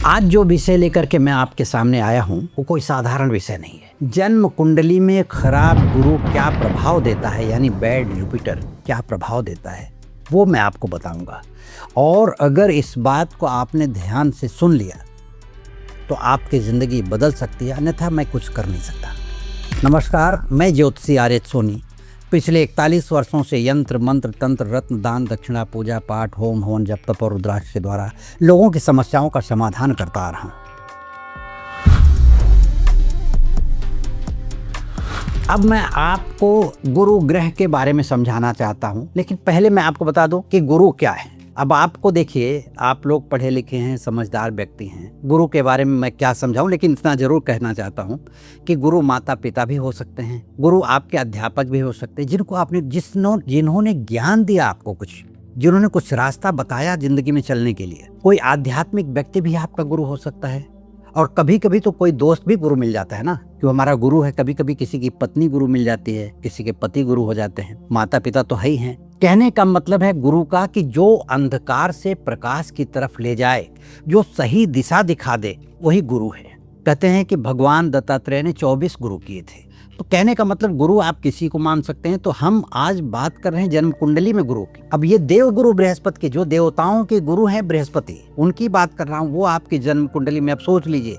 आज जो विषय लेकर के मैं आपके सामने आया हूँ वो कोई साधारण विषय नहीं है। जन्म कुंडली में खराब गुरु क्या प्रभाव देता है, यानी बैड जुपिटर क्या प्रभाव देता है, वो मैं आपको बताऊंगा। और अगर इस बात को आपने ध्यान से सुन लिया तो आपकी ज़िंदगी बदल सकती है, अन्यथा मैं कुछ कर नहीं सकता। नमस्कार, मैं ज्योतिषी आर्य सोनी पिछले 41 वर्षों से यंत्र मंत्र तंत्र रत्न दान दक्षिणा पूजा पाठ होम हवन जप तप और रुद्राक्ष के द्वारा लोगों की समस्याओं का समाधान करता आ रहा हूं। अब मैं आपको गुरु ग्रह के बारे में समझाना चाहता हूं, लेकिन पहले मैं आपको बता दूं कि गुरु क्या है। अब आपको देखिए, आप लोग पढ़े लिखे हैं, समझदार व्यक्ति हैं, गुरु के बारे में मैं क्या समझाऊं, लेकिन इतना जरूर कहना चाहता हूं कि गुरु माता पिता भी हो सकते हैं, गुरु आपके अध्यापक भी हो सकते हैं, जिनको आपने जिन्होंने ज्ञान दिया आपको, जिन्होंने कुछ रास्ता बताया जिंदगी में चलने के लिए। कोई आध्यात्मिक व्यक्ति भी आपका गुरु हो सकता है। और कभी कभी तो कोई दोस्त भी गुरु मिल जाता है ना, कि हमारा गुरु है। कभी कभी किसी की पत्नी गुरु मिल जाती है, किसी के पति गुरु हो जाते हैं, माता पिता तो है ही हैं। कहने का मतलब है गुरु का कि जो अंधकार से प्रकाश की तरफ ले जाए, जो सही दिशा दिखा दे, वही गुरु है। कहते हैं कि भगवान दत्तात्रेय ने 24 गुरु किए थे। तो कहने का मतलब गुरु आप किसी को मान सकते हैं। तो हम आज बात कर रहे हैं जन्म कुंडली में गुरु की। अब ये देव गुरु बृहस्पति के, जो देवताओं के गुरु हैं बृहस्पति, उनकी बात कर रहा हूँ। वो आपकी जन्म कुंडली में, अब सोच लीजिए,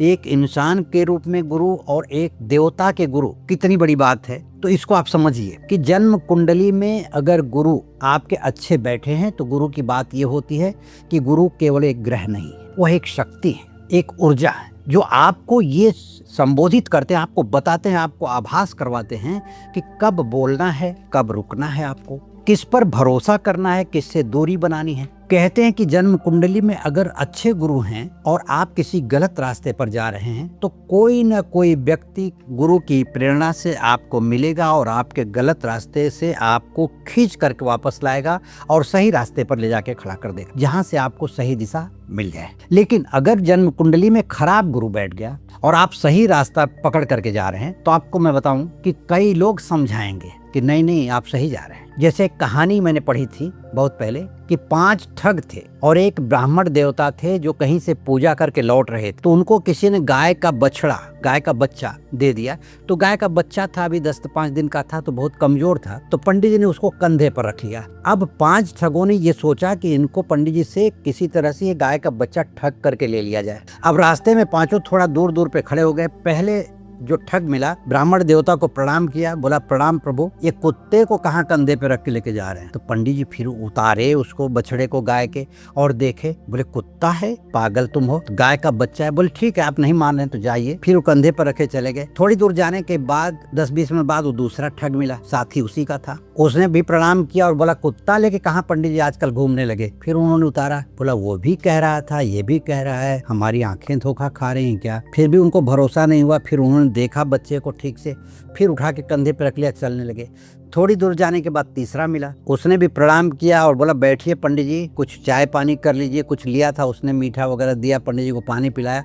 एक इंसान के रूप में गुरु और एक देवता के गुरु, कितनी बड़ी बात है। तो इसको आप समझिए कि जन्म कुंडली में अगर गुरु आपके अच्छे बैठे हैं तो गुरु की बात ये होती है कि गुरु केवल एक ग्रह नहीं, वह एक शक्ति है, एक ऊर्जा है, जो आपको ये संबोधित करते हैं, आपको बताते हैं, आपको आभास करवाते हैं कि कब बोलना है, कब रुकना है, आपको किस पर भरोसा करना है, किससे दूरी बनानी है। कहते हैं कि जन्म कुंडली में अगर अच्छे गुरु हैं और आप किसी गलत रास्ते पर जा रहे हैं तो कोई न कोई व्यक्ति गुरु की प्रेरणा से आपको मिलेगा और आपके गलत रास्ते से आपको खींच करके वापस लाएगा और सही रास्ते पर ले जाके खड़ा कर देगा, जहां से आपको सही दिशा मिल जाए। लेकिन अगर जन्म कुंडली में खराब गुरु बैठ गया और आप सही रास्ता पकड़ करके जा रहे हैं, तो आपको मैं बताऊं कि कई लोग समझाएंगे कि नहीं आप सही जा रहे हैं। जैसे एक कहानी मैंने पढ़ी थी बहुत पहले कि 5 ठग थे और एक ब्राह्मण देवता थे जो कहीं से पूजा करके लौट रहे थे। तो उनको किसी ने गाय का बच्चा दे दिया। तो गाय का बच्चा था, अभी 10-5 दिन का था, तो बहुत कमजोर था। तो पंडित जी ने उसको कंधे पर रख लिया। अब 5 ठगों ने ये सोचा कि इनको पंडित जी से किसी तरह से ये गाय का बच्चा ठग करके ले लिया जाए। अब रास्ते में पांचों थोड़ा दूर दूर पे खड़े हो गए। पहले जो ठग मिला, ब्राह्मण देवता को प्रणाम किया, बोला प्रणाम प्रभु, ये कुत्ते को कहाँ कंधे पे रख के लेके जा रहे हैं। तो पंडित जी फिर उतारे उसको, बछड़े को गाय के, और देखे, बोले कुत्ता है, पागल तुम हो, गाय का बच्चा है। बोले ठीक है, आप नहीं मान रहे तो जाइए। फिर वो कंधे पर रखे चले गए। थोड़ी दूर जाने के बाद 10-20 मिनट बाद वो दूसरा ठग मिला, साथी उसी का था। उसने भी प्रणाम किया और बोला कुत्ता लेके कहाँ पंडित जी आजकल घूमने लगे। फिर उन्होंने उतारा, बोला वो भी कह रहा था, ये भी कह रहा है, हमारी आंखें धोखा खा रही हैं क्या। फिर भी उनको भरोसा नहीं हुआ। फिर उन्होंने देखा बच्चे को ठीक से, फिर उठा के कंधे पे रख लिया, चलने लगे। थोड़ी दूर जाने के बाद तीसरा मिला। उसने भी प्रणाम किया और बोला बैठिए पंडित जी, कुछ चाय पानी कर लीजिए। कुछ लिया था उसने, मीठा वगैरह दिया, पंडित जी को पानी पिलाया।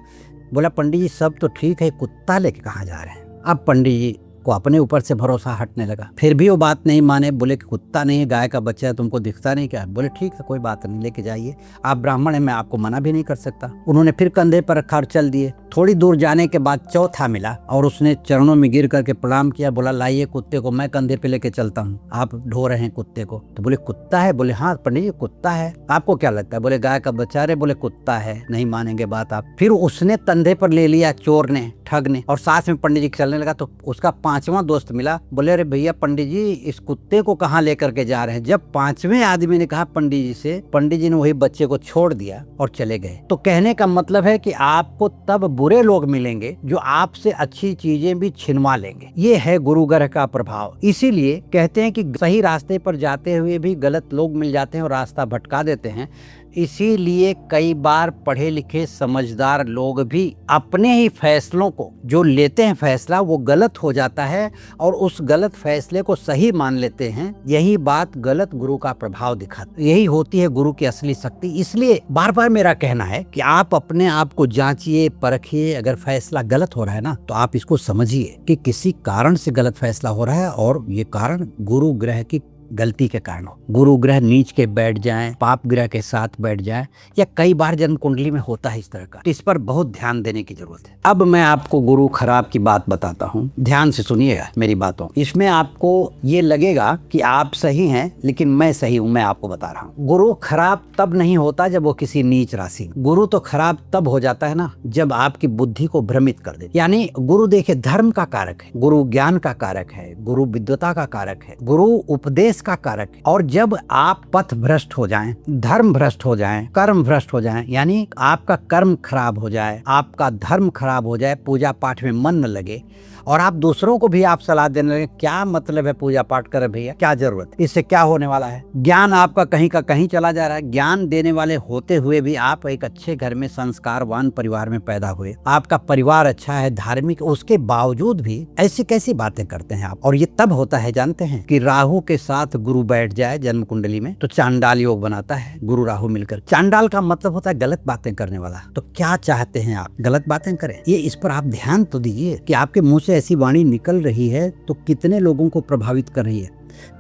बोला पंडित जी सब तो ठीक है, कुत्ता लेके कहाँ जा रहे हैं। अब पंडित जी को अपने ऊपर से भरोसा हटने लगा। फिर भी वो बात नहीं माने, बोले कि कुत्ता नहीं है, गाय का बच्चा है, तुमको दिखता नहीं क्या। बोले ठीक है, कोई बात नहीं, लेके जाइए, आप ब्राह्मण हैं, मैं आपको मना भी नहीं कर सकता। उन्होंने फिर कंधे पर रखा और चल दिए। थोड़ी दूर जाने के बाद चौथा मिला और उसने चरणों में गिर करके प्रणाम किया। बोला लाइए कुत्ते को, मैं कंधे पे लेके चलता हूँ, आप ढो रहे हैं कुत्ते को। तो बोले कुत्ता है। बोले हाँ पंडित जी कुत्ता है, आपको क्या लगता है। बोले गाय का बच्चा है। बोले कुत्ता है, नहीं मानेंगे बात आप। फिर उसने कंधे पर ले लिया चोर ने, ठग ने, और साथ में पंडित जी चलने लगा। तो उसका 5वां दोस्त मिला। बोले अरे भैया पंडित जी इस कुत्ते को कहाँ लेकर के जा रहे हैं। जब 5वें आदमी ने कहा पंडित जी से, पंडित जी ने वही बच्चे को छोड़ दिया और चले गए। तो कहने का मतलब है कि आपको तब बुरे लोग मिलेंगे जो आपसे अच्छी चीजें भी छिनवा लेंगे। ये है गुरु ग्रह का प्रभाव। इसीलिए कहते हैं कि सही रास्ते पर जाते हुए भी गलत लोग मिल जाते हैं और रास्ता भटका देते हैं। इसीलिए कई बार पढ़े लिखे समझदार लोग भी अपने ही फैसलों को, जो लेते हैं फैसला, वो गलत हो जाता है और उस गलत फैसले को सही मान लेते हैं। यही बात गलत गुरु का प्रभाव दिखाती, यही होती है गुरु की असली शक्ति। इसलिए बार बार मेरा कहना है कि आप अपने आप को जांचिए, परखिए। अगर फैसला गलत हो रहा है ना, तो आप इसको समझिए कि किसी कारण से गलत फैसला हो रहा है और ये कारण गुरु ग्रह की गलती के कारण हो, गुरु ग्रह नीच के बैठ जाएं, पाप ग्रह के साथ बैठ जाएं, या कई बार जन्म कुंडली में होता है इस तरह का, तो इस पर बहुत ध्यान देने की जरूरत है। अब मैं आपको गुरु खराब की बात बताता हूँ, ध्यान से सुनिएगा मेरी बातों। इसमें आपको ये लगेगा कि आप सही हैं, लेकिन मैं सही हूँ, मैं आपको बता रहा हूँ। गुरु खराब तब नहीं होता जब वो किसी नीच राशि, गुरु तो खराब तब हो जाता है ना जब आपकी बुद्धि को भ्रमित कर दे। यानी गुरु देखिए धर्म का कारक है, गुरु ज्ञान का कारक है, गुरु विद्वता का कारक है, गुरु उपदेश का कारक है। और जब आप पथ भ्रष्ट हो जाएं, धर्म भ्रष्ट हो जाएं, कर्म भ्रष्ट हो जाएं, यानी आपका कर्म खराब हो जाए, आपका धर्म खराब हो जाए, पूजा पाठ में मन न लगे और आप दूसरों को भी आप सलाह देने लगे, क्या मतलब है पूजा पाठ करे भैया, क्या जरूरत, इससे क्या होने वाला है। ज्ञान आपका कहीं का कहीं चला जा रहा है। ज्ञान देने वाले होते हुए भी आप एक अच्छे घर में संस्कारवान परिवार में पैदा हुए, आपका परिवार अच्छा है, धार्मिक, उसके बावजूद भी ऐसी कैसी बातें करते हैं आप। और ये तब होता है जानते हैं कि राहु के साथ गुरु बैठ जाए जन्म कुंडली में तो चांडाल योग बनाता है, गुरु राहु मिलकर। चांडाल का मतलब होता है गलत बातें करने वाला। तो क्या चाहते हैं आप, गलत बातें करें? ये इस पर आप ध्यान तो दीजिए कि आपके मुंह से ऐसी वाणी निकल रही है तो कितने लोगों को प्रभावित कर रही है।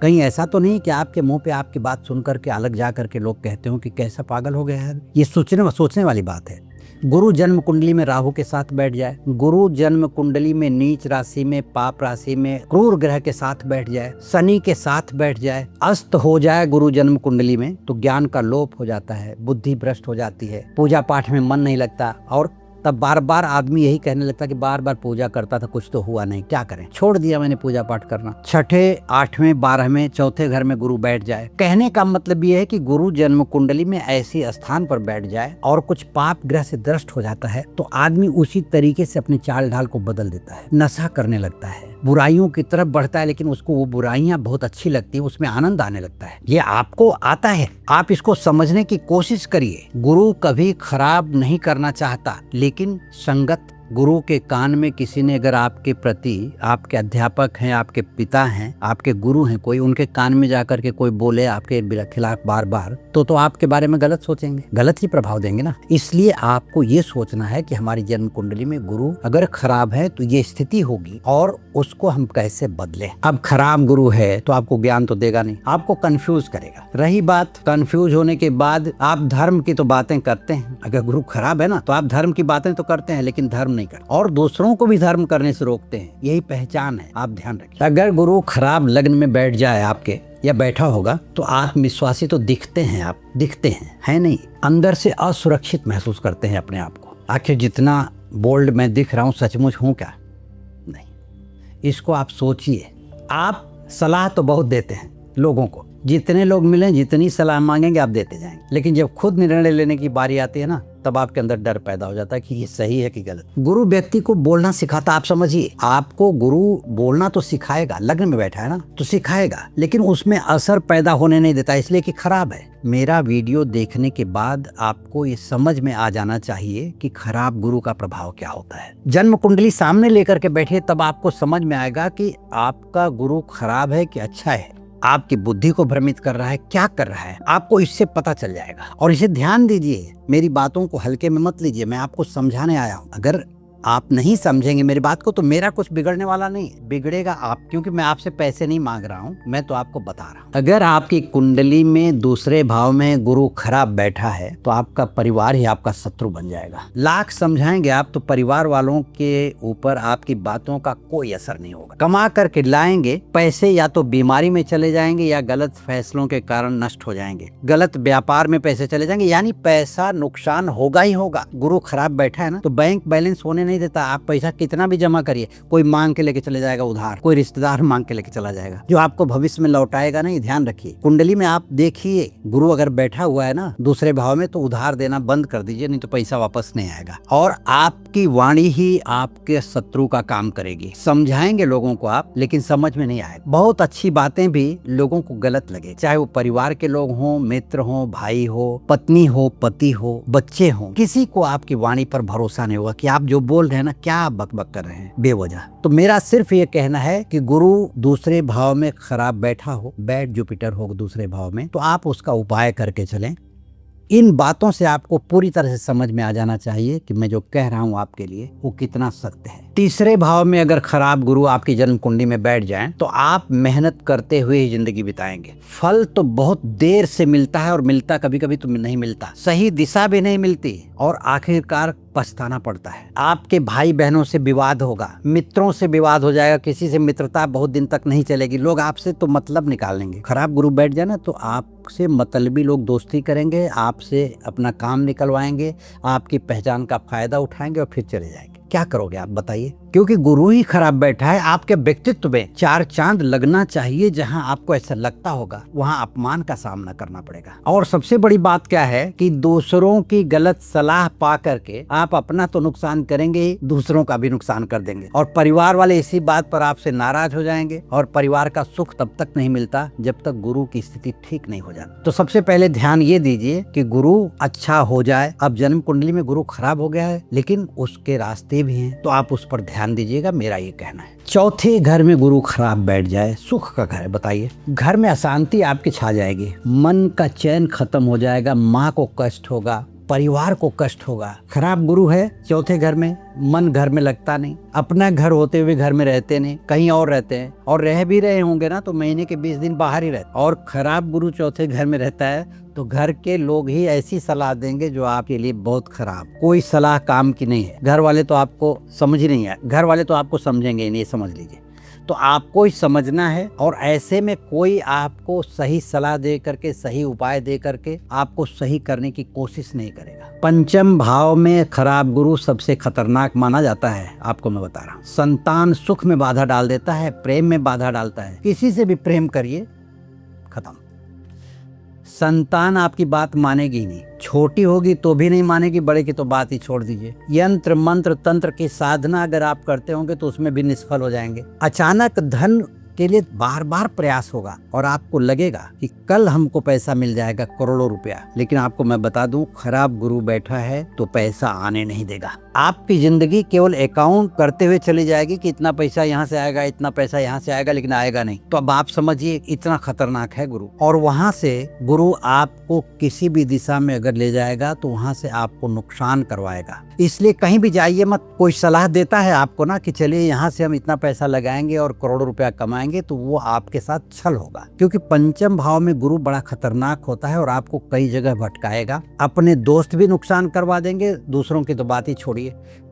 कहीं ऐसा तो नहीं कि आपके मुंह पे आपकी बात सुन करके अलग जा करके लोग कहते हो कि कैसा पागल हो गया है। ये सोचने वाली बात है। गुरु जन्म कुंडली में राहु के साथ बैठ जाए, गुरु जन्म कुंडली में नीच राशि में, पाप राशि में, क्रूर ग्रह के साथ बैठ जाए, शनि के साथ बैठ जाए, अस्त हो जाए गुरु जन्म कुंडली में, तो ज्ञान का लोप हो जाता है, बुद्धि भ्रष्ट हो जाती है, पूजा पाठ में मन नहीं लगता और तब बार बार आदमी यही कहने लगता कि बार बार पूजा करता था, कुछ तो हुआ नहीं, क्या करें, छोड़ दिया मैंने पूजा पाठ करना। छठे, आठवें, 12वें, चौथे घर में गुरु बैठ जाए। कहने का मतलब ये है कि गुरु जन्म कुंडली में ऐसी स्थान पर बैठ जाए और कुछ पाप ग्रह से दृष्ट हो जाता है तो आदमी उसी तरीके से अपनी चाल ढाल को बदल देता है, नशा करने लगता है, बुराइयों की तरफ बढ़ता है, लेकिन उसको वो बुराइयां बहुत अच्छी लगती है, उसमें आनंद आने लगता है। ये आपको आता है, आप इसको समझने की कोशिश करिए। गुरु कभी खराब नहीं करना चाहता, लेकिन संगत गुरु के कान में किसी ने अगर आपके प्रति, आपके अध्यापक हैं, आपके पिता हैं, आपके गुरु हैं, कोई उनके कान में जाकर के कोई बोले आपके खिलाफ बार बार, तो आपके बारे में गलत सोचेंगे, गलत ही प्रभाव देंगे ना। इसलिए आपको ये सोचना है कि हमारी जन्म कुंडली में गुरु अगर खराब है तो ये स्थिति होगी और उसको हम कैसे बदले। अब खराब गुरु है तो आपको ज्ञान तो देगा नहीं, आपको कंफ्यूज करेगा। रही बात कंफ्यूज होने के बाद आप धर्म की तो बातें करते हैं, अगर गुरु खराब है ना तो आप धर्म की बातें तो करते हैं लेकिन धर्म नहीं करते और दूसरों को भी धर्म करने से रोकते हैं। यही पहचान है, आप ध्यान रखिए। अगर गुरु खराब लग्न में बैठ जाए आपके या बैठा होगा तो आत्मविश्वासी तो दिखते हैं, आप दिखते हैं, है नहीं, अंदर से असुरक्षित महसूस करते हैं अपने आप को। आखिर जितना बोल्ड मैं दिख रहा हूँ सचमुच हूँ क्या? नहीं, इसको आप सोचिए। आप सलाह तो बहुत देते हैं लोगों को, जितने लोग मिलें जितनी सलाह मांगेंगे आप देते जाएंगे, लेकिन जब खुद निर्णय लेने की बारी आती है ना तब आपके अंदर डर पैदा हो जाता है कि ये सही है कि गलत। गुरु व्यक्ति को बोलना सिखाता, आप समझिए, आपको गुरु बोलना तो सिखाएगा, लग्न में बैठा है ना तो सिखाएगा, लेकिन उसमें असर पैदा होने नहीं देता, इसलिए कि खराब है। मेरा वीडियो देखने के बाद आपको ये समझ में आ जाना चाहिए कि खराब गुरु का प्रभाव क्या होता है। जन्म कुंडली सामने लेकर के बैठे तब आपको समझ में आएगा कि आपका गुरु खराब है कि अच्छा है, आपकी बुद्धि को भ्रमित कर रहा है, क्या कर रहा है, आपको इससे पता चल जाएगा। और इसे ध्यान दीजिए, मेरी बातों को हल्के में मत लीजिए, मैं आपको समझाने आया हूँ। अगर आप नहीं समझेंगे मेरी बात को तो मेरा कुछ बिगड़ने वाला नहीं, बिगड़ेगा आप, क्योंकि मैं आपसे पैसे नहीं मांग रहा हूँ, मैं तो आपको बता रहा हूँ। अगर आपकी कुंडली में दूसरे भाव में गुरु खराब बैठा है तो आपका परिवार ही आपका शत्रु बन जाएगा। लाख समझाएंगे आप तो परिवार वालों के ऊपर आपकी बातों का कोई असर नहीं होगा। कमा करके लाएंगे पैसे, या तो बीमारी में चले जाएंगे या गलत फैसलों के कारण नष्ट हो जाएंगे, गलत व्यापार में पैसे चले जाएंगे, यानी पैसा नुकसान होगा ही होगा। गुरु खराब बैठा है ना तो बैंक बैलेंस होने नहीं देता। आप पैसा कितना भी जमा करिए, कोई मांग के लेके चले जाएगा उधार, कोई रिश्तेदार मांग के लेके चला जाएगा, जो आपको भविष्य में लौटाएगा नहीं। ध्यान रखिए, कुंडली में आप देखिए गुरु अगर बैठा हुआ है ना दूसरे भाव में तो उधार देना बंद कर दीजिए, नहीं तो पैसा वापस नहीं आएगा और आपकी वाणी ही आपके शत्रु का काम करेगी। समझाएंगे लोगों को आप, लेकिन समझ में नहीं आएगा। बहुत अच्छी बातें भी लोगों को गलत लगे, चाहे वो परिवार के लोग हों, मित्र हों, भाई हो, पत्नी हो, पति हो, बच्चे हों, किसी को आपकी वाणी पर भरोसा नहीं होगा कि आप जो बोल रहे हैं ना क्या बकबक कर रहे हैं बेवजह। तो मेरा सिर्फ ये कहना है कि गुरु दूसरे भाव में खराब बैठा हो, बैड जुपिटर हो दूसरे भाव में, तो आप उसका उपाय करके चलें। इन बातों से आपको पूरी तरह से समझ में आ जाना चाहिए कि मैं जो कह रहा हूं आपके लिए वो कितना सत्य है। तीसरे भाव में अगर खराब गुरु आपकी जन्म कुंडली में बैठ जाएं तो आप मेहनत करते हुए ही जिंदगी बिताएंगे। फल तो बहुत देर से मिलता है और मिलता कभी कभी तो नहीं मिलता, सही दिशा भी नहीं मिलती और आखिरकार पछताना पड़ता है। आपके भाई बहनों से विवाद होगा, मित्रों से विवाद हो जाएगा, किसी से मित्रता बहुत दिन तक नहीं चलेगी, लोग आपसे तो मतलब निकाल लेंगे। खराब गुरु बैठ जाए ना तो आपसे मतलबी लोग दोस्ती करेंगे, आपसे अपना काम निकलवाएंगे, आपकी पहचान का फायदा उठाएंगे और फिर चले जाएंगे। क्या करोगे आप बताइए? क्योंकि गुरु ही खराब बैठा है। आपके व्यक्तित्व में चार चांद लगना चाहिए। जहां आपको ऐसा लगता होगा वहां अपमान का सामना करना पड़ेगा। और सबसे बड़ी बात क्या है कि दूसरों की गलत सलाह पा करके आप अपना तो नुकसान करेंगे ही, दूसरों का भी नुकसान कर देंगे और परिवार वाले इसी बात पर आपसे नाराज हो जाएंगे और परिवार का सुख तब तक नहीं मिलता जब तक गुरु की स्थिति ठीक नहीं हो जाती। तो सबसे पहले ध्यान ये दीजिए कि गुरु अच्छा हो जाए। अब जन्म कुंडली में गुरु खराब हो गया है लेकिन उसके रास्ते भी हैं तो आप उस पर ध्यान दीजिएगा, मेरा ये कहना है। चौथे घर में गुरु खराब बैठ जाए, सुख का घर है, बताइए, घर में अशांति आपकी छा जाएगी, मन का चैन खत्म हो जाएगा, माँ को कष्ट होगा, परिवार को कष्ट होगा। खराब गुरु है चौथे घर में, मन घर में लगता नहीं, अपना घर होते हुए घर में रहते नहीं, कहीं और रहते हैं और रह भी रहे होंगे ना तो महीने के 20 दिन बाहर ही रहते। और खराब गुरु चौथे घर में रहता है तो घर के लोग ही ऐसी सलाह देंगे जो आपके लिए बहुत खराब, कोई सलाह काम की नहीं है। घर वाले तो आपको समझ ही नहीं है, घर वाले तो आपको समझेंगे ही नहीं, समझ लीजिए। तो आपको ही समझना है और ऐसे में कोई आपको सही सलाह दे करके, सही उपाय दे करके आपको सही करने की कोशिश नहीं करेगा। पंचम भाव में खराब गुरु सबसे खतरनाक माना जाता है। आपको मैं बता रहा हूँ, संतान सुख में बाधा डाल देता है, प्रेम में बाधा डालता है। किसी से भी प्रेम करिए, खत्म। संतान आपकी बात मानेगी नहीं, छोटी होगी तो भी नहीं मानेगी, बड़े की तो बात ही छोड़ दीजिए। यंत्र मंत्र तंत्र की साधना अगर आप करते होंगे तो उसमें भी निष्फल हो जाएंगे। अचानक धन के लिए बार बार प्रयास होगा और आपको लगेगा कि कल हमको पैसा मिल जाएगा, करोड़ों रुपया, लेकिन आपको मैं बता दूं खराब गुरु बैठा है तो पैसा आने नहीं देगा। आपकी जिंदगी केवल अकाउंट करते हुए चली जाएगी कि इतना पैसा यहाँ से आएगा, इतना पैसा यहाँ से आएगा, लेकिन आएगा नहीं। तो अब आप समझिए इतना खतरनाक है गुरु। और वहां से गुरु आपको किसी भी दिशा में अगर ले जाएगा तो वहां से आपको नुकसान करवाएगा। इसलिए कहीं भी जाइए मत। कोई सलाह देता है आपको ना कि चलिए यहाँ से हम इतना पैसा लगाएंगे और करोड़ों रुपया कमाएंगे, तो वो आपके साथ छल होगा। क्योंकि पंचम भाव में गुरु बड़ा खतरनाक होता है और आपको कई जगह भटकाएगा। अपने दोस्त भी नुकसान करवा देंगे, दूसरों की तो बात ही छोड़िए।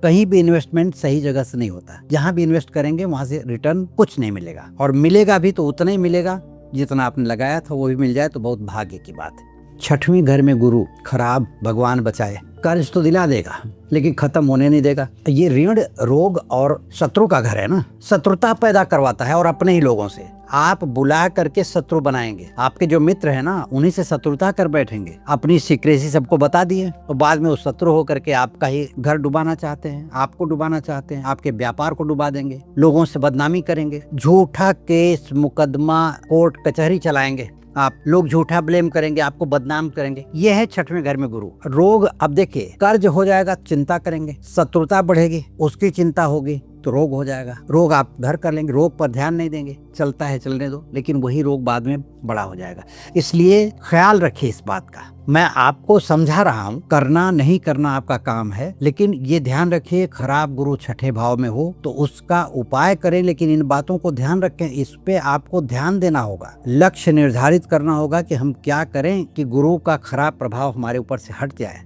कहीं भी इन्वेस्टमेंट सही जगह से नहीं होता। जहां भी इन्वेस्ट करेंगे वहां से रिटर्न कुछ नहीं मिलेगा और मिलेगा भी तो उतना ही मिलेगा जितना आपने लगाया था, वो भी मिल जाए तो बहुत भाग्य की बात है। छठवीं घर में गुरु खराब, भगवान बचाए, कर्ज तो दिला देगा लेकिन खत्म होने नहीं देगा। ये ऋण, रोग और शत्रु का घर है ना, शत्रुता पैदा करवाता है और अपने ही लोगों से। आप बुला करके शत्रु बनाएंगे, आपके जो मित्र है ना उन्हीं से शत्रुता कर बैठेंगे। अपनी सीक्रेसी सबको बता दिए तो बाद में वो शत्रु होकर के आपका ही घर डुबाना चाहते हैं, आपको डुबाना चाहते हैं, आपके व्यापार को डुबा देंगे, लोगों से बदनामी करेंगे, झूठा केस मुकदमा कोर्ट कचहरी चलाएंगे, आप लोग झूठा ब्लेम करेंगे, आपको बदनाम करेंगे। ये है छठवें घर में गुरु। रोग, अब देखिए कर्ज हो जाएगा, चिंता करेंगे, शत्रुता बढ़ेगी, उसकी चिंता होगी तो रोग हो जाएगा। रोग आप घर कर लेंगे, रोग पर ध्यान नहीं देंगे, चलता है चलने दो, लेकिन वही रोग बाद में बड़ा हो जाएगा। इसलिए ख्याल रखिए इस बात का। मैं आपको समझा रहा हूँ, करना नहीं करना आपका काम है, लेकिन ये ध्यान रखिए खराब गुरु छठे भाव में हो तो उसका उपाय करें, लेकिन इन बातों को ध्यान रखें। इस पे आपको ध्यान देना होगा, लक्ष्य निर्धारित करना होगा कि हम क्या करें कि गुरु का खराब प्रभाव हमारे ऊपर से हट जाए,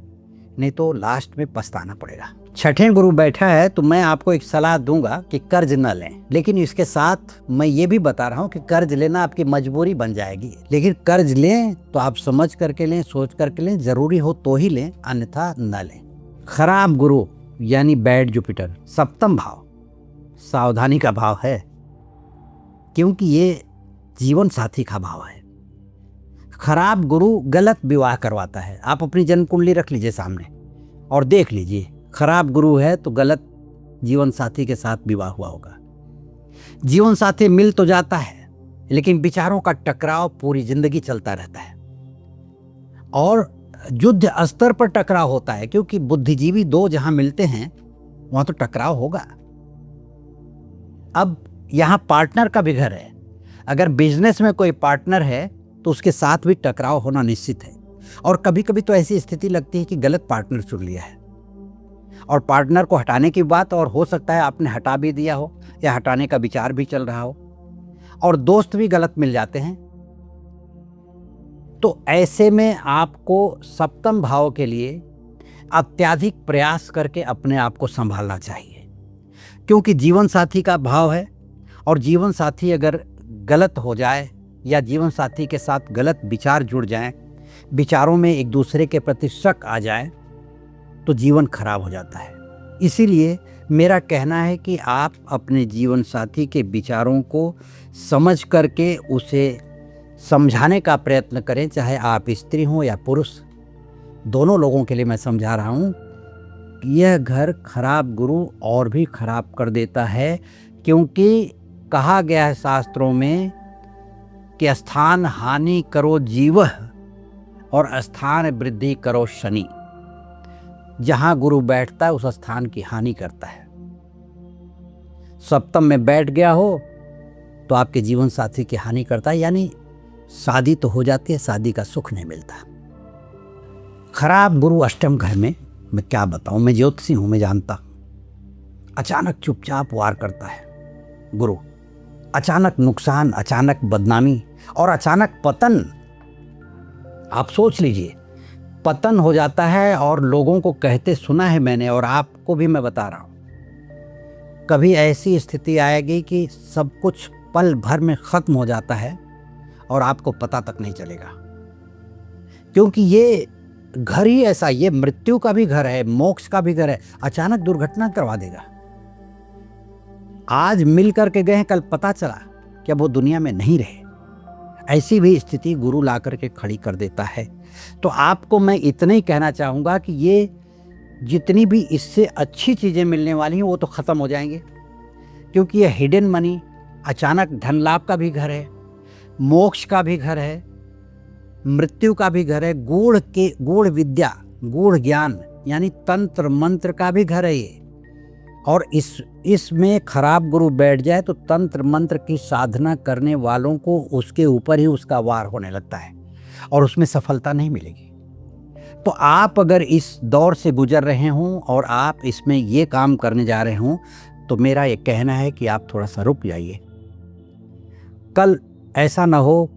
नहीं तो लास्ट में पछताना पड़ेगा। छठे गुरु बैठा है तो मैं आपको एक सलाह दूंगा कि कर्ज न लें, लेकिन इसके साथ मैं ये भी बता रहा हूँ कि कर्ज लेना आपकी मजबूरी बन जाएगी। लेकिन कर्ज लें तो आप समझ करके लें, सोच करके लें, जरूरी हो तो ही लें, अन्यथा न लें। खराब गुरु यानी बैड जुपिटर सप्तम भाव सावधानी का भाव है, क्योंकि ये जीवन साथी का भाव है। खराब गुरु गलत विवाह करवाता है। आप अपनी जन्म कुंडली रख लीजिए सामने और देख लीजिए, खराब गुरु है तो गलत जीवन साथी के साथ विवाह हुआ होगा। जीवन साथी मिल तो जाता है लेकिन विचारों का टकराव पूरी जिंदगी चलता रहता है और युद्ध स्तर पर टकराव होता है, क्योंकि बुद्धिजीवी दो जहां मिलते हैं वहां तो टकराव होगा। अब यहां पार्टनर का भी घर है। अगर बिजनेस में कोई पार्टनर है तो उसके साथ भी टकराव होना निश्चित है। और कभी कभी तो ऐसी स्थिति लगती है कि गलत पार्टनर चुन लिया है, और पार्टनर को हटाने की बात, और हो सकता है आपने हटा भी दिया हो या हटाने का विचार भी चल रहा हो, और दोस्त भी गलत मिल जाते हैं। तो ऐसे में आपको सप्तम भाव के लिए अत्यधिक प्रयास करके अपने आप को संभालना चाहिए, क्योंकि जीवन साथी का भाव है, और जीवन साथी अगर गलत हो जाए या जीवन साथी के साथ गलत विचार जुड़ जाएं, विचारों में एक दूसरे के प्रति शक आ जाए, तो जीवन खराब हो जाता है। इसीलिए मेरा कहना है कि आप अपने जीवन साथी के विचारों को समझ करके उसे समझाने का प्रयत्न करें, चाहे आप स्त्री हो या पुरुष, दोनों लोगों के लिए मैं समझा रहा हूँ कि यह घर खराब गुरु और भी खराब कर देता है, क्योंकि कहा गया है शास्त्रों में कि स्थान हानि करो जीवः और स्थान वृद्धि करो शनि। जहाँ गुरु बैठता है उस स्थान की हानि करता है। सप्तम में बैठ गया हो तो आपके जीवन साथी की हानि करता है, यानी शादी तो हो जाती है, शादी का सुख नहीं मिलता। खराब गुरु अष्टम घर में, मैं क्या बताऊं, मैं ज्योतिषी हूं, मैं जानता। अचानक चुपचाप वार करता है गुरु, अचानक नुकसान, अचानक बदनामी और अचानक पतन। आप सोच लीजिए, पतन हो जाता है, और लोगों को कहते सुना है मैंने, और आपको भी मैं बता रहा हूं, कभी ऐसी स्थिति आएगी कि सब कुछ पल भर में खत्म हो जाता है और आपको पता तक नहीं चलेगा, क्योंकि ये घर ही ऐसा, ये मृत्यु का भी घर है, मोक्ष का भी घर है। अचानक दुर्घटना करवा देगा। आज मिल करके गए हैं, कल पता चला कि अब वो दुनिया में नहीं रहे। ऐसी भी स्थिति गुरु ला करके खड़ी कर देता है। तो आपको मैं इतना ही कहना चाहूँगा कि ये जितनी भी इससे अच्छी चीज़ें मिलने वाली हैं वो तो ख़त्म हो जाएंगे, क्योंकि ये हिडन मनी, अचानक धन लाभ का भी घर है, मोक्ष का भी घर है, मृत्यु का भी घर है, गूढ़ विद्या, गूढ़ ज्ञान यानी तंत्र मंत्र का भी घर है ये। और इसमें खराब गुरु बैठ जाए तो तंत्र मंत्र की साधना करने वालों को उसके ऊपर ही उसका वार होने लगता है और उसमें सफलता नहीं मिलेगी। तो आप अगर इस दौर से गुजर रहे हों और आप इसमें ये काम करने जा रहे हों, तो मेरा ये कहना है कि आप थोड़ा सा रुक जाइए। कल ऐसा ना हो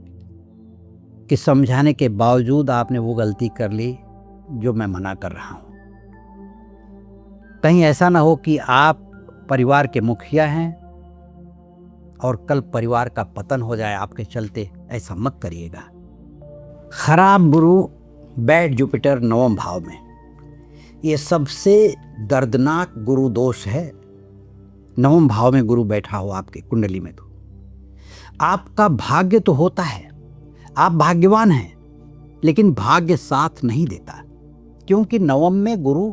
कि समझाने के बावजूद आपने वो गलती कर ली जो मैं मना कर रहा हूँ। कहीं ऐसा ना हो कि आप परिवार के मुखिया हैं और कल परिवार का पतन हो जाए आपके चलते। ऐसा मत करिएगा। खराब गुरु बैठ जुपिटर नवम भाव में, ये सबसे दर्दनाक गुरु दोष है। नवम भाव में गुरु बैठा हो आपके कुंडली में, तो आपका भाग्य तो होता है, आप भाग्यवान हैं, लेकिन भाग्य साथ नहीं देता, क्योंकि नवम में गुरु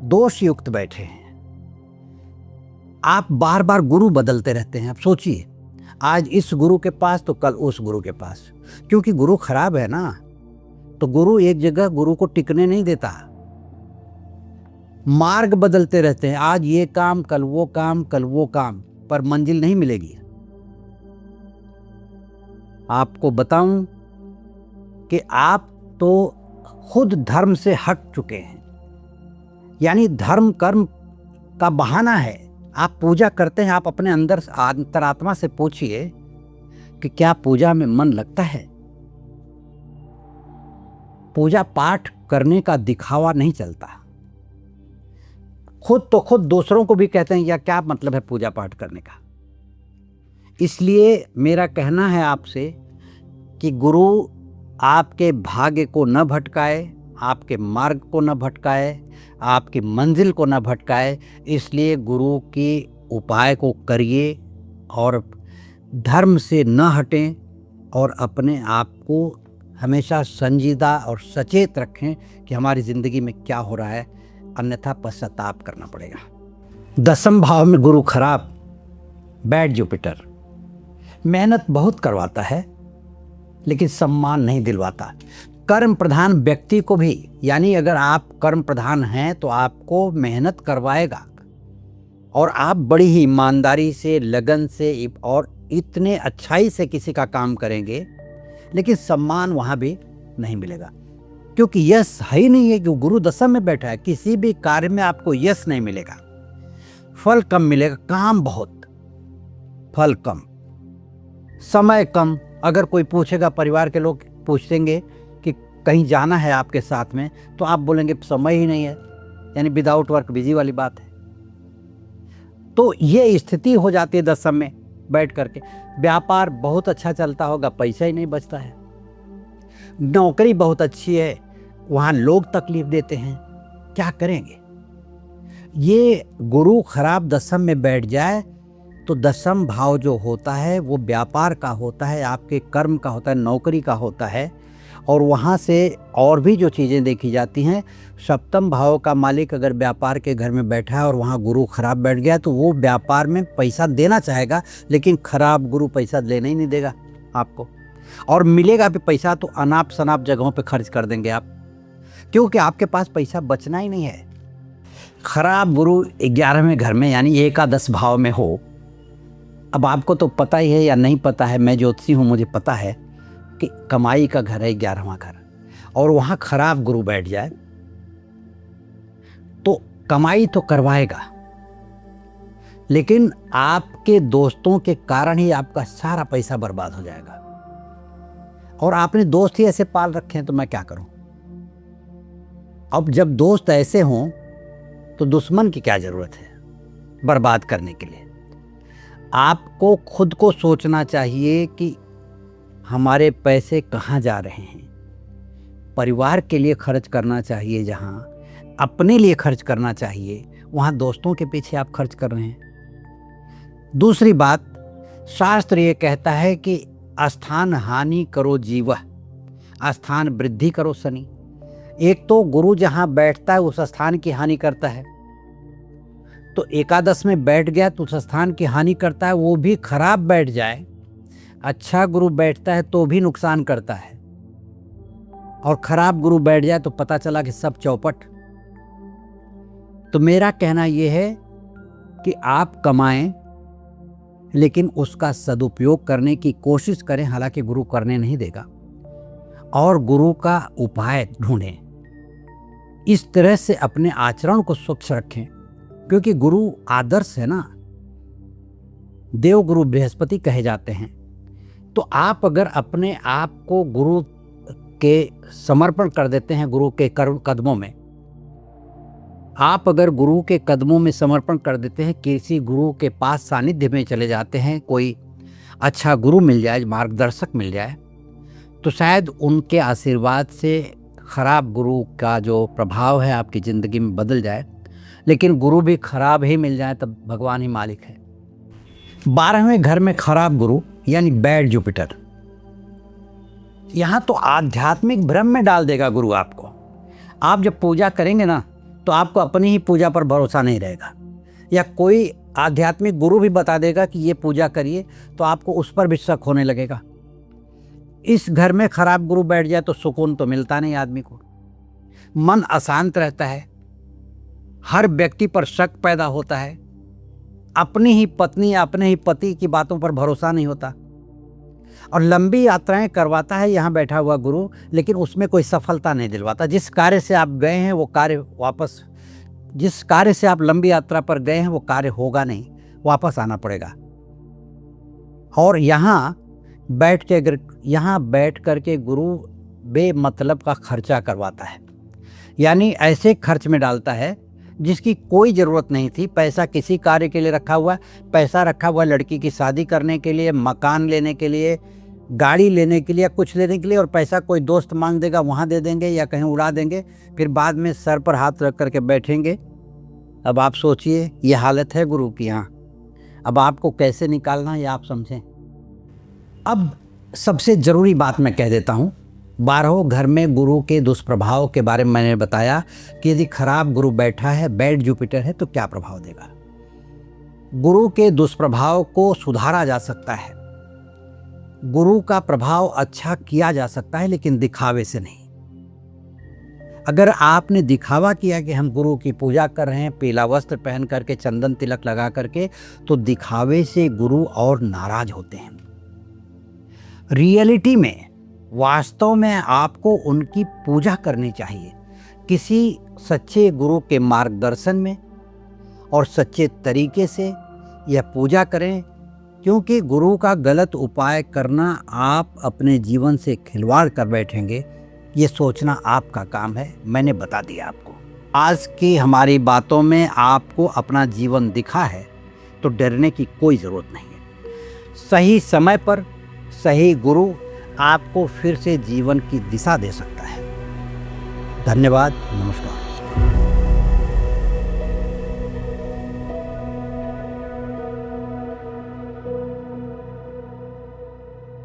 दोष युक्त बैठे हैं। आप बार बार गुरु बदलते रहते हैं। आप सोचिए, आज इस गुरु के पास तो कल उस गुरु के पास, क्योंकि गुरु खराब है ना, तो गुरु एक जगह गुरु को टिकने नहीं देता। मार्ग बदलते रहते हैं, आज ये काम कल वो काम कल वो काम, पर मंजिल नहीं मिलेगी। आपको बताऊं कि आप तो खुद धर्म से हट चुके हैं, यानी धर्म कर्म का बहाना है। आप पूजा करते हैं, आप अपने अंदर अंतरात्मा से पूछिए कि क्या पूजा में मन लगता है। पूजा पाठ करने का दिखावा नहीं चलता। खुद दूसरों को भी कहते हैं या क्या मतलब है पूजा पाठ करने का। इसलिए मेरा कहना है आपसे कि गुरु आपके भाग्य को न भटकाए, आपके मार्ग को न भटकाए, आपकी मंजिल को न भटकाए। इसलिए गुरु के उपाय को करिए और धर्म से न हटें और अपने आप को हमेशा संजीदा और सचेत रखें कि हमारी ज़िंदगी में क्या हो रहा है, अन्यथा पश्चाताप करना पड़ेगा। दसम भाव में गुरु खराब बैठ जुपिटर, मेहनत बहुत करवाता है लेकिन सम्मान नहीं दिलवाता। कर्म प्रधान व्यक्ति को भी, यानी अगर आप कर्म प्रधान हैं तो आपको मेहनत करवाएगा और आप बड़ी ही ईमानदारी से, लगन से और इतने अच्छाई से किसी का काम करेंगे, लेकिन सम्मान वहाँ भी नहीं मिलेगा। क्योंकि यश है ही नहीं है, कि गुरु दशम में बैठा है। किसी भी कार्य में आपको यश नहीं मिलेगा, फल कम मिलेगा, काम बहुत, फल कम, समय कम। अगर कोई पूछेगा, परिवार के लोग पूछेंगे कि कहीं जाना है आपके साथ में, तो आप बोलेंगे समय ही नहीं है, यानी विदाउट वर्क बिजी वाली बात है। तो ये स्थिति हो जाती है दशम में बैठ करके। व्यापार बहुत अच्छा चलता होगा, पैसा ही नहीं बचता है। नौकरी बहुत अच्छी है, वहाँ लोग तकलीफ देते हैं, क्या करेंगे। ये गुरु खराब दशम में बैठ जाए तो दशम भाव जो होता है वो व्यापार का होता है, आपके कर्म का होता है, नौकरी का होता है। और वहाँ से और भी जो चीज़ें देखी जाती हैं, सप्तम भाव का मालिक अगर व्यापार के घर में बैठा है और वहाँ गुरु खराब बैठ गया तो वो व्यापार में पैसा देना चाहेगा, लेकिन खराब गुरु पैसा लेने ही नहीं देगा आपको। और मिलेगा भी पैसा तो अनाप शनाप जगहों पे खर्च कर देंगे आप, क्योंकि आपके पास पैसा बचना ही नहीं है। खराब गुरु 11वें घर में यानी एकादश भाव में हो। अब आपको तो पता ही है या नहीं पता है, मैं ज्योतिषी हूँ, मुझे पता है कि कमाई का घर है 11वां घर, और वहाँ खराब गुरु बैठ जाए तो कमाई तो करवाएगा, लेकिन आपके दोस्तों के कारण ही आपका सारा पैसा बर्बाद हो जाएगा। और आपने दोस्त ही ऐसे पाल रखे हैं तो मैं क्या करूं। अब जब दोस्त ऐसे हों तो दुश्मन की क्या जरूरत है बर्बाद करने के लिए। आपको खुद को सोचना चाहिए कि हमारे पैसे कहाँ जा रहे हैं। परिवार के लिए खर्च करना चाहिए, जहाँ अपने लिए खर्च करना चाहिए वहाँ दोस्तों के पीछे आप खर्च कर रहे हैं। दूसरी बात, शास्त्र ये कहता है कि स्थान हानि करो जीव, स्थान वृद्धि करो शनि। एक तो गुरु जहाँ बैठता है उस स्थान की हानि करता है, तो एकादश में बैठ गया तो उस स्थान की हानि करता है, वो भी खराब बैठ जाए। अच्छा गुरु बैठता है तो भी नुकसान करता है, और खराब गुरु बैठ जाए तो पता चला कि सब चौपट। तो मेरा कहना यह है कि आप कमाएं, लेकिन उसका सदुपयोग करने की कोशिश करें, हालांकि गुरु करने नहीं देगा, और गुरु का उपाय ढूंढें। इस तरह से अपने आचरण को स्वच्छ रखें, क्योंकि गुरु आदर्श है ना, देव गुरु बृहस्पति कहे जाते हैं। तो आप अगर अपने आप को गुरु के समर्पण कर देते हैं, गुरु के कदमों में, आप अगर गुरु के कदमों में समर्पण कर देते हैं, किसी गुरु के पास सानिध्य में चले जाते हैं, कोई अच्छा गुरु मिल जाए, मार्गदर्शक मिल जाए, तो शायद उनके आशीर्वाद से खराब गुरु का जो प्रभाव है आपकी ज़िंदगी में बदल जाए। लेकिन गुरु भी खराब ही मिल जाए तब भगवान ही मालिक है। 12वें घर में खराब गुरु यानी बैड जुपिटर, यहाँ तो आध्यात्मिक भ्रम में डाल देगा गुरु आपको। आप जब पूजा करेंगे ना तो आपको अपनी ही पूजा पर भरोसा नहीं रहेगा, या कोई आध्यात्मिक गुरु भी बता देगा कि ये पूजा करिए तो आपको उस पर भी शक होने लगेगा। इस घर में खराब गुरु बैठ जाए तो सुकून तो मिलता नहीं आदमी को, मन अशांत रहता है, हर व्यक्ति पर शक पैदा होता है, अपनी ही पत्नी या अपने ही पति की बातों पर भरोसा नहीं होता, और लंबी यात्राएं करवाता है यहाँ बैठा हुआ गुरु, लेकिन उसमें कोई सफलता नहीं दिलवाता। जिस कार्य से आप गए हैं वो कार्य वापस, जिस कार्य से आप लंबी यात्रा पर गए हैं वो कार्य होगा नहीं, वापस आना पड़ेगा। और यहाँ बैठ करके गुरु बेमतलब का खर्चा करवाता है, यानी ऐसे खर्च में डालता है जिसकी कोई ज़रूरत नहीं थी। पैसा किसी कार्य के लिए रखा हुआ है, पैसा रखा हुआ लड़की की शादी करने के लिए, मकान लेने के लिए, गाड़ी लेने के लिए, कुछ लेने के लिए, और पैसा कोई दोस्त मांग देगा वहाँ दे देंगे या कहीं उड़ा देंगे, फिर बाद में सर पर हाथ रख करके बैठेंगे। अब आप सोचिए, ये हालत है गुरु की यहाँ। अब आपको कैसे निकालना है ये आप समझें। अब सबसे ज़रूरी बात मैं कह देता हूँ, 12वें घर में गुरु के दुष्प्रभाव के बारे में मैंने बताया कि यदि खराब गुरु बैठा है, बैड जुपिटर है, तो क्या प्रभाव देगा। गुरु के दुष्प्रभाव को सुधारा जा सकता है, गुरु का प्रभाव अच्छा किया जा सकता है, लेकिन दिखावे से नहीं। अगर आपने दिखावा किया कि हम गुरु की पूजा कर रहे हैं, पीला वस्त्र पहन करके, चंदन तिलक लगा करके, तो दिखावे से गुरु और नाराज होते हैं। रियलिटी में वास्तव में आपको उनकी पूजा करनी चाहिए, किसी सच्चे गुरु के मार्गदर्शन में और सच्चे तरीके से यह पूजा करें, क्योंकि गुरु का गलत उपाय करना आप अपने जीवन से खिलवाड़ कर बैठेंगे, ये सोचना आपका काम है। मैंने बता दिया आपको। आज की हमारी बातों में आपको अपना जीवन दिखा है, तो डरने की कोई ज़रूरत नहीं है। सही समय पर सही गुरु आपको फिर से जीवन की दिशा दे सकता है। धन्यवाद, नमस्कार।